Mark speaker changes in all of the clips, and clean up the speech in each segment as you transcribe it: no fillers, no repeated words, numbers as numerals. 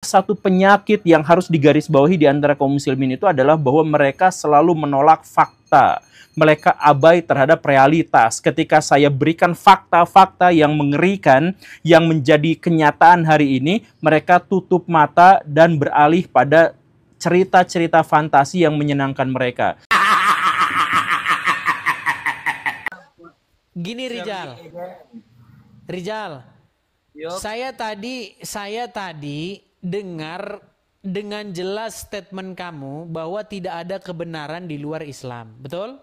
Speaker 1: satu penyakit yang harus digarisbawahi di antara kaum muslimin itu adalah bahwa mereka selalu menolak fakta. Mereka abai terhadap realitas. Ketika saya berikan fakta-fakta yang mengerikan, yang menjadi kenyataan hari ini, mereka tutup mata dan beralih pada cerita-cerita fantasi yang menyenangkan mereka.
Speaker 2: Gini Rijal, saya tadi dengar dengan jelas statement kamu bahwa tidak ada kebenaran di luar Islam, betul?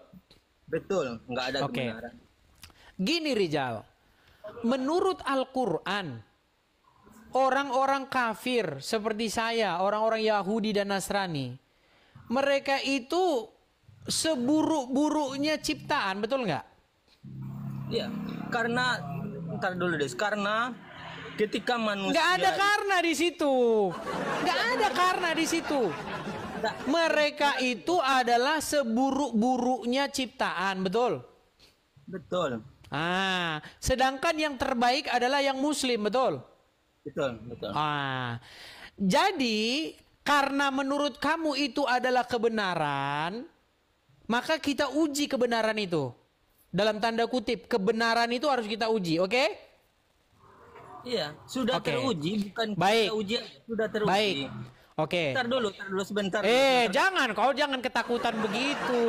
Speaker 3: Betul, nggak ada kebenaran.
Speaker 2: Gini Rijal, menurut Al-Quran, orang-orang kafir seperti saya, orang-orang Yahudi dan Nasrani, mereka itu seburuk-buruknya ciptaan, betul nggak?
Speaker 3: Iya, karena ntar dulu deh, karena ketika manusia
Speaker 2: nggak ada karena di situ, nggak ada karena di situ. Mereka itu adalah seburuk-buruknya ciptaan, betul?
Speaker 3: Betul.
Speaker 2: Sedangkan yang terbaik adalah yang Muslim, betul?
Speaker 3: Betul.
Speaker 2: Jadi karena menurut kamu itu adalah kebenaran, maka kita uji kebenaran itu. Dalam tanda kutip, kebenaran itu harus kita uji, oke?
Speaker 3: Iya, sudah teruji, bukan
Speaker 2: baik.
Speaker 3: Kita uji, sudah teruji.
Speaker 2: Baik. Oke.
Speaker 3: Ntar dulu sebentar.
Speaker 2: Jangan ketakutan begitu.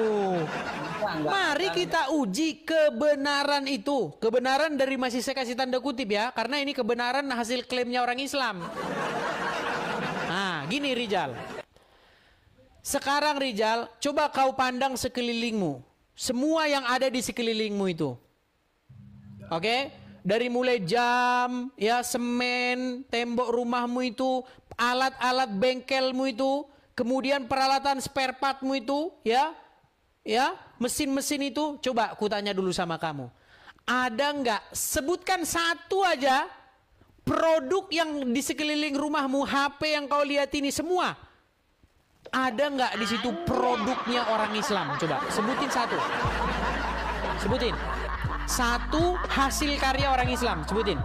Speaker 2: Mari kita uji kebenaran itu. Kebenaran dari, masih saya kasih tanda kutip ya, karena ini kebenaran hasil klaimnya orang Islam. Gini Rijal. Sekarang Rijal, coba kau pandang sekelilingmu. Semua yang ada di sekelilingmu itu. Oke? Dari mulai jam, ya, semen, tembok rumahmu itu, alat-alat bengkelmu itu, kemudian peralatan spare partmu itu, ya, mesin-mesin itu. Coba aku tanya dulu sama kamu, ada nggak, sebutkan satu aja produk yang di sekeliling rumahmu, HP yang kau lihat ini semua, ada nggak di situ produknya orang Islam? Coba sebutin satu, sebutin satu hasil karya orang Islam, sebutin.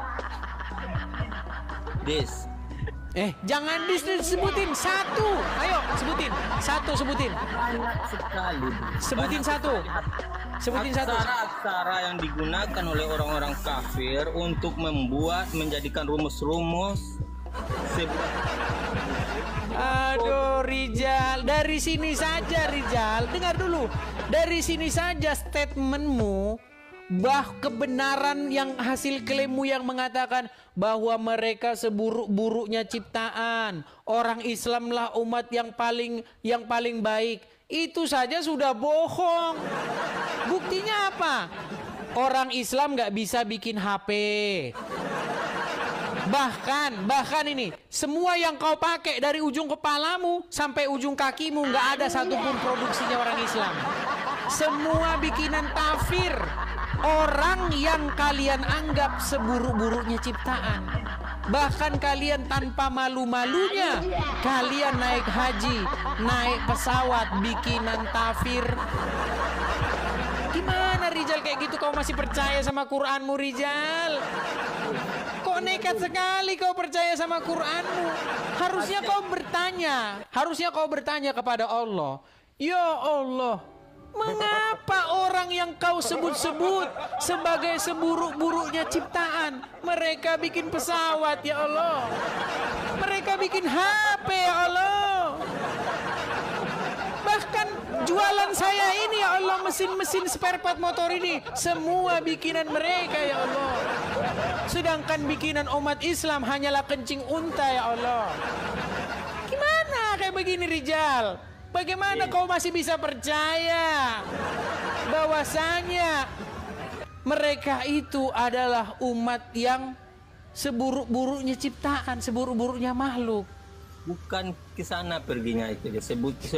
Speaker 2: Jangan disebutin satu. Ayo sebutin. Sebutin.
Speaker 3: Banyak sekali.
Speaker 2: Sebutin satu.
Speaker 3: Aksara yang digunakan oleh orang-orang kafir untuk menjadikan rumus-rumus.
Speaker 2: Aduh Rijal, dari sini saja Rijal, dengar dulu. Dari sini saja statementmu, kebenaran yang hasil klaimmu yang mengatakan bahwa mereka seburuk-buruknya ciptaan, orang Islamlah umat yang paling baik, itu saja sudah bohong. Buktinya apa? Orang Islam nggak bisa bikin HP. Bahkan ini, semua yang kau pakai dari ujung kepalamu sampai ujung kakimu, nggak ada satupun produksinya orang Islam. Semua bikinan kafir, orang yang kalian anggap seburuk-buruknya ciptaan. Bahkan kalian tanpa malu-malunya, kalian naik haji, naik pesawat, bikinan kafir. Gimana Rijal kayak gitu kau masih percaya sama Quranmu Rijal? Kok nekat sekali kau percaya sama Quranmu? Harusnya kau bertanya kepada Allah. Ya Allah, mengapa orang yang kau sebut-sebut sebagai seburuk-buruknya ciptaan, mereka bikin pesawat ya Allah, mereka bikin HP ya Allah, bahkan jualan saya ini ya Allah, mesin-mesin spare part motor ini semua bikinan mereka ya Allah, sedangkan bikinan umat Islam hanyalah kencing unta ya Allah. Gimana kayak begini Rijal? Bagaimana kau masih bisa percaya bahwasanya mereka itu adalah umat yang seburuk-buruknya ciptaan, seburuk-buruknya makhluk?
Speaker 3: Bukan ke sana perginya itu dia,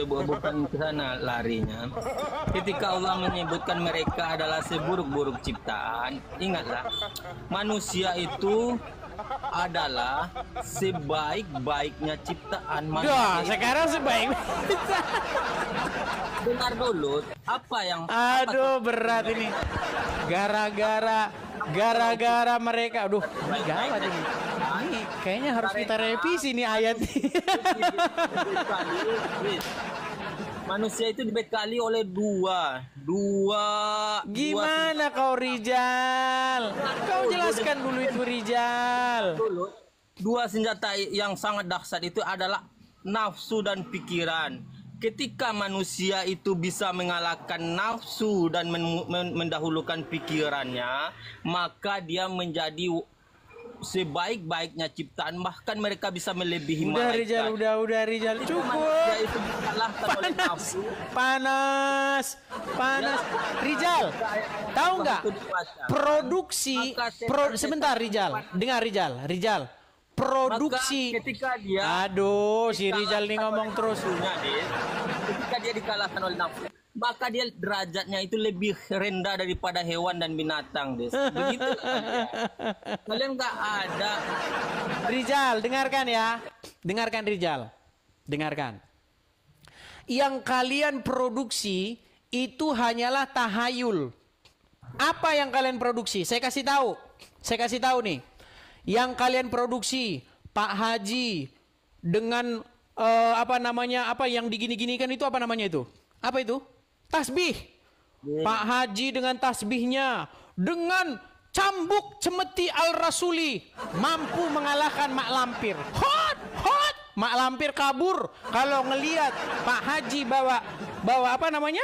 Speaker 3: bukan ke sana larinya. Ketika Allah menyebutkan mereka adalah seburuk-buruk ciptaan, ingatlah, manusia itu adalah sebaik-baiknya ciptaan manusia.
Speaker 2: Sekarang sebaik.
Speaker 3: Dengar dulu, apa yang
Speaker 2: berat ini. Gara-gara mereka, gawat ini. Kayaknya harus kita revisi nih ayat.
Speaker 3: Manusia itu dibekali oleh dua.
Speaker 2: Gimana kau Rijal? Kau jelaskan dulu itu Rijal.
Speaker 3: Dua senjata yang sangat dahsyat itu adalah nafsu dan pikiran. Ketika manusia itu bisa mengalahkan nafsu dan mendahulukan pikirannya, maka dia menjadi sebaik-baiknya ciptaan, bahkan mereka bisa melebihi malaikat.
Speaker 2: Udah Rijal, cukup. Panas. Rijal, tahu nggak? Produksi, sebentar Rijal, dengar Rijal. Produksi.
Speaker 3: Maka ketika dia,
Speaker 2: aduh, si Rijal nih ngomong terus.
Speaker 3: Ketika dia dikalahkan oleh nafsu, maka dia derajatnya itu lebih rendah daripada hewan dan binatang, Des. Begitu kalian nggak ada.
Speaker 2: Rijal, dengarkan ya. Dengarkan Rijal. Dengarkan. Yang kalian produksi itu hanyalah tahayul. Apa yang kalian produksi? Saya kasih tahu nih. Yang kalian produksi, Pak Haji dengan apa yang digini-ginikan itu apa namanya itu? Apa itu? Tasbih. Pak Haji dengan tasbihnya, dengan cambuk cemeti al-rasuli, mampu mengalahkan Mak Lampir. Hot! Mak Lampir kabur kalau ngelihat Pak Haji bawa apa namanya?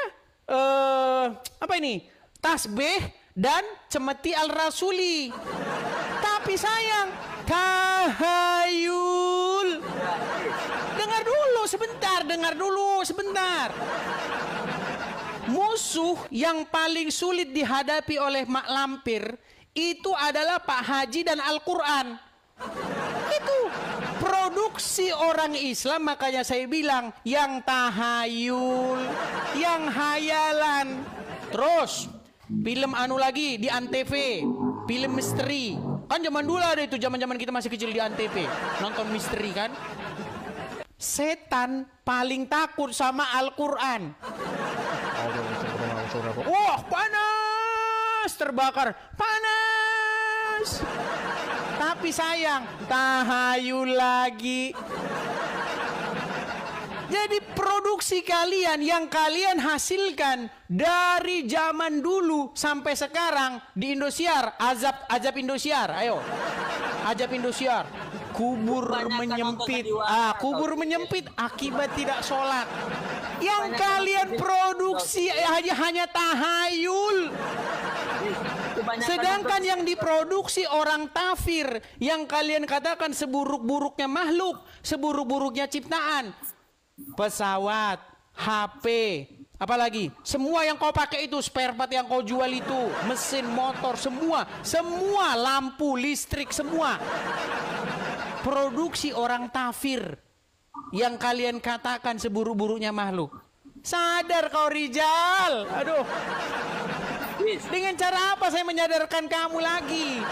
Speaker 2: Apa ini? Tasbih dan cemeti al-rasuli. Tapi sayang, tahayul. Dengar dulu sebentar. Musuh yang paling sulit dihadapi oleh Mak Lampir itu adalah Pak Haji dan Al-Quran. Itu produksi orang Islam, makanya saya bilang yang tahayul, yang hayalan. Terus film lagi di Antv, film misteri. Kan zaman dulu ada itu, zaman kita masih kecil di Antv, nonton misteri kan. Setan paling takut sama Al-Quran. Wah, panas, terbakar, panas. Tapi sayang, tahayul lagi. Jadi produksi kalian yang kalian hasilkan dari zaman dulu sampai sekarang di Indosiar, azab Indosiar, ayo. Azab Indosiar. Kubur menyempit akibat tidak sholat. Yang kalian produksi hanya tahayul. Sedangkan yang diproduksi orang kafir, yang kalian katakan seburuk-buruknya makhluk, seburuk-buruknya ciptaan, pesawat, HP, apalagi semua yang kau pakai itu, spare part yang kau jual itu, mesin motor, semua lampu listrik, semua produksi orang kafir yang kalian katakan seburuk-buruknya makhluk. Sadar kau Rijal. Aduh, dengan cara apa saya menyadarkan kamu lagi?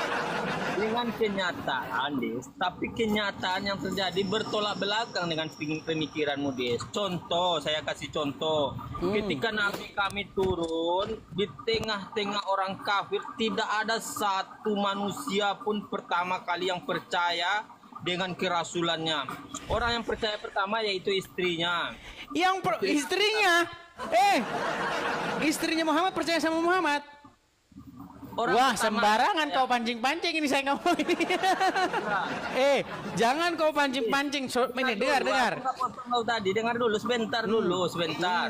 Speaker 3: Dengan kenyataan, Des. Tapi kenyataan yang terjadi bertolak belakang dengan pemikiranmu, Des. Contoh, saya kasih contoh. Ketika Nabi kami turun di tengah-tengah orang kafir, tidak ada satu manusia pun pertama kali yang percaya dengan kerasulannya. Orang yang percaya pertama yaitu istrinya. Istrinya Muhammad percaya sama Muhammad. Wah, sembarangan kau pancing-pancing ini saya ngomong ini.
Speaker 2: Jangan kau pancing-pancing. Ini dengar.
Speaker 3: Tadi dengar dulu sebentar.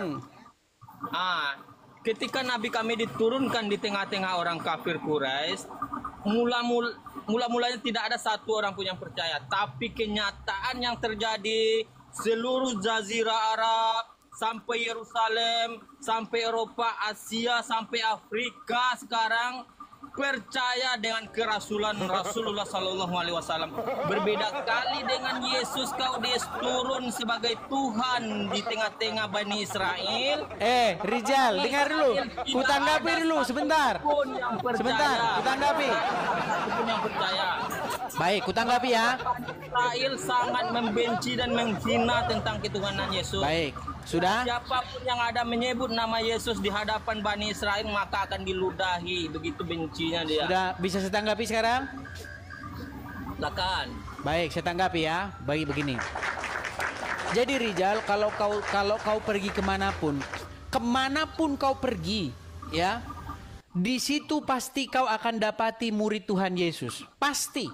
Speaker 3: Ketika Nabi kami diturunkan di tengah-tengah orang kafir Quraisy, mula-mulanya tidak ada satu orang pun yang percaya. Tapi kenyataan yang terjadi, seluruh jazirah Arab, sampai Yerusalem, sampai Eropa, Asia, sampai Afrika sekarang percaya dengan kerasulan Rasulullah Sallallahu Alaihi Wasallam. Berbeda kali dengan Yesus, kau turun sebagai Tuhan di tengah-tengah Bani Israel.
Speaker 2: Rijal, dengar dulu. Kutanggapi dulu sebentar. Kutanggapi.
Speaker 3: Yang percaya.
Speaker 2: Baik, kutanggapi ya.
Speaker 3: Israel sangat membenci dan menghina tentang ketuhanan Yesus.
Speaker 2: Baik, sudah.
Speaker 3: Siapapun yang ada menyebut nama Yesus di hadapan Bani Israel maka akan diludahi. Begitu bencinya dia.
Speaker 2: Sudah bisa saya tanggapi sekarang?
Speaker 3: Silakan.
Speaker 2: Baik, saya tanggapi ya. Baik begini. Jadi Rijal, kalau kau pergi kemanapun kau pergi, ya, di situ pasti kau akan dapati murid Tuhan Yesus. Pasti,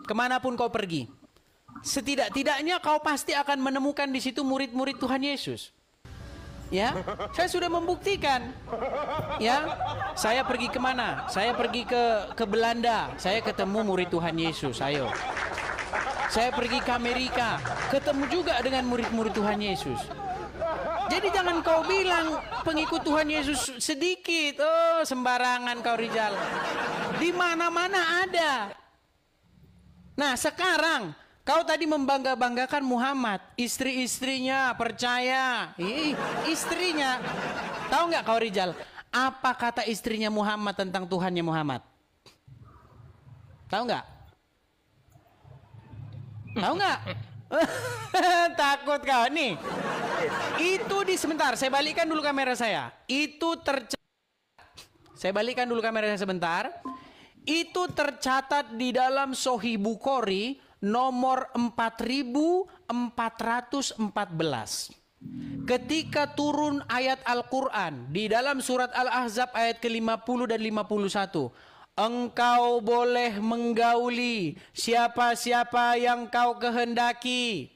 Speaker 2: kemanapun kau pergi, setidak-tidaknya kau pasti akan menemukan di situ murid-murid Tuhan Yesus. Ya, saya sudah membuktikan. Ya, saya pergi kemana? Saya pergi ke Belanda, saya ketemu murid Tuhan Yesus. Ayo. Saya pergi ke Amerika, ketemu juga dengan murid-murid Tuhan Yesus. Jadi jangan kau bilang pengikut Tuhan Yesus sedikit. Oh, sembarangan kau Rijal. Di mana-mana ada. Nah, sekarang kau tadi membangga-banggakan Muhammad, istri-istrinya percaya. Istrinya. Tahu nggak kau Rijal? Apa kata istrinya Muhammad tentang Tuhannya Muhammad? Tahu nggak? Tahu nggak? Takut kau nih. Itu sebentar, saya balikkan dulu kamera saya. Itu tercatat. Saya balikkan dulu kamera saya sebentar. Itu tercatat di dalam Sahih Bukhari nomor 4414. Ketika turun ayat Al-Quran di dalam surat Al-Ahzab ayat ke-50 dan 51. Engkau boleh menggauli siapa-siapa yang kau kehendaki.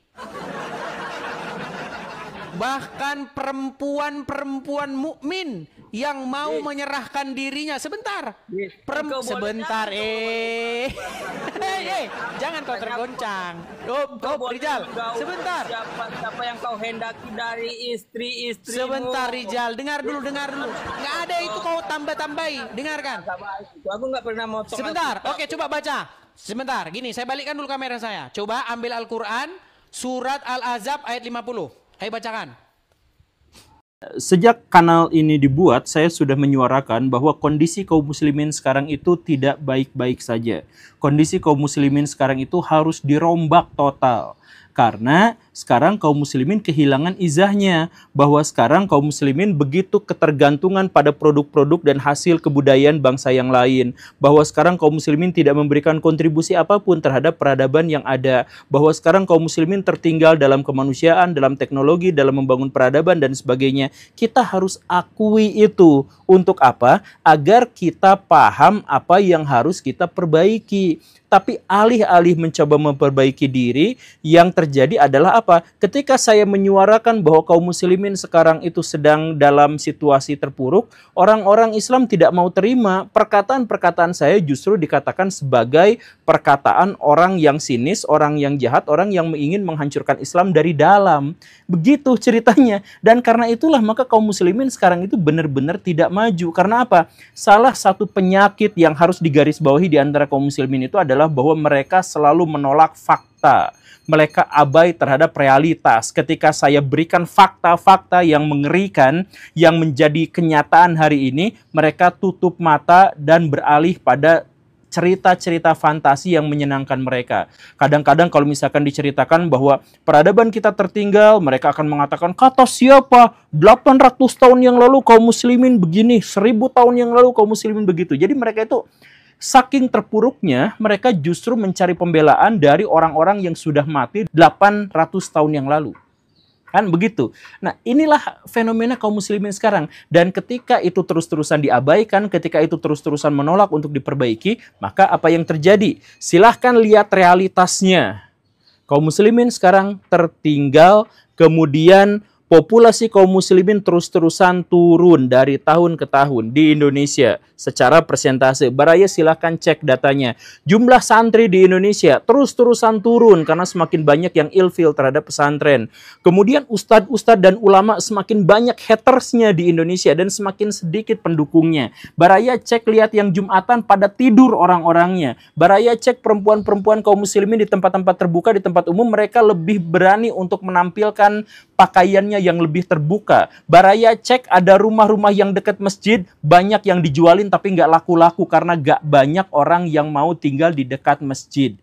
Speaker 2: Bahkan perempuan-perempuan mukmin yang mau menyerahkan dirinya. Sebentar. Sebentar. Jangan kau tergoncang. Rijal, sebentar.
Speaker 3: Siapa yang kau hendaki dari istri-istrimu?
Speaker 2: Sebentar Rijal, dengar dulu. Nggak ada itu kau tambah-tambahi. Dengarkan.
Speaker 3: Aku nggak pernah motong.
Speaker 2: Sebentar. Oke, coba baca. Sebentar. Gini, saya balikkan dulu kamera saya. Coba ambil Al-Quran, surat Al-Ahzab ayat 50. Ayo bacakan.
Speaker 1: Sejak kanal ini dibuat, saya sudah menyuarakan bahwa kondisi kaum muslimin sekarang itu tidak baik-baik saja. Kondisi kaum muslimin sekarang itu harus dirombak total. Karena sekarang kaum muslimin kehilangan izahnya. Bahwa sekarang kaum muslimin begitu ketergantungan pada produk-produk dan hasil kebudayaan bangsa yang lain. Bahwa sekarang kaum muslimin tidak memberikan kontribusi apapun terhadap peradaban yang ada. Bahwa sekarang kaum muslimin tertinggal dalam kemanusiaan, dalam teknologi, dalam membangun peradaban dan sebagainya. Kita harus akui itu. Untuk apa? Agar kita paham apa yang harus kita perbaiki. Tapi alih-alih mencoba memperbaiki diri, yang terjadi adalah apa? Ketika saya menyuarakan bahwa kaum muslimin sekarang itu sedang dalam situasi terpuruk, orang-orang Islam tidak mau terima. Perkataan-perkataan saya justru dikatakan sebagai perkataan orang yang sinis, orang yang jahat, orang yang ingin menghancurkan Islam dari dalam. Begitu ceritanya. Dan karena itulah maka kaum muslimin sekarang itu benar-benar tidak maju. Karena apa? Salah satu penyakit yang harus digarisbawahi di antara kaum muslimin itu adalah bahwa mereka selalu menolak fakta. Mereka abai terhadap realitas. Ketika saya berikan fakta-fakta yang mengerikan, yang menjadi kenyataan hari ini, mereka tutup mata dan beralih pada cerita-cerita fantasi yang menyenangkan mereka. Kadang-kadang kalau misalkan diceritakan bahwa peradaban kita tertinggal, mereka akan mengatakan, kata siapa? 800 tahun yang lalu kaum muslimin begini, 1000 tahun yang lalu kaum muslimin begitu. Jadi mereka itu saking terpuruknya, mereka justru mencari pembelaan dari orang-orang yang sudah mati 800 tahun yang lalu. Kan begitu. Nah, inilah fenomena kaum muslimin sekarang. Dan ketika itu terus-terusan diabaikan, ketika itu terus-terusan menolak untuk diperbaiki, maka apa yang terjadi? Silahkan lihat realitasnya. Kaum muslimin sekarang tertinggal, kemudian populasi kaum muslimin terus-terusan turun dari tahun ke tahun di Indonesia secara persentase. Baraya silahkan cek datanya. Jumlah santri di Indonesia terus-terusan turun karena semakin banyak yang ilfil terhadap pesantren. Kemudian ustadz-ustadz dan ulama semakin banyak hatersnya di Indonesia dan semakin sedikit pendukungnya. Baraya cek lihat yang Jumatan pada tidur orang-orangnya. Baraya cek perempuan-perempuan kaum muslimin di tempat-tempat terbuka, di tempat umum, mereka lebih berani untuk menampilkan pakaiannya yang lebih terbuka. Baraya cek ada rumah-rumah yang dekat masjid, banyak yang dijualin tapi nggak laku-laku karena nggak banyak orang yang mau tinggal di dekat masjid.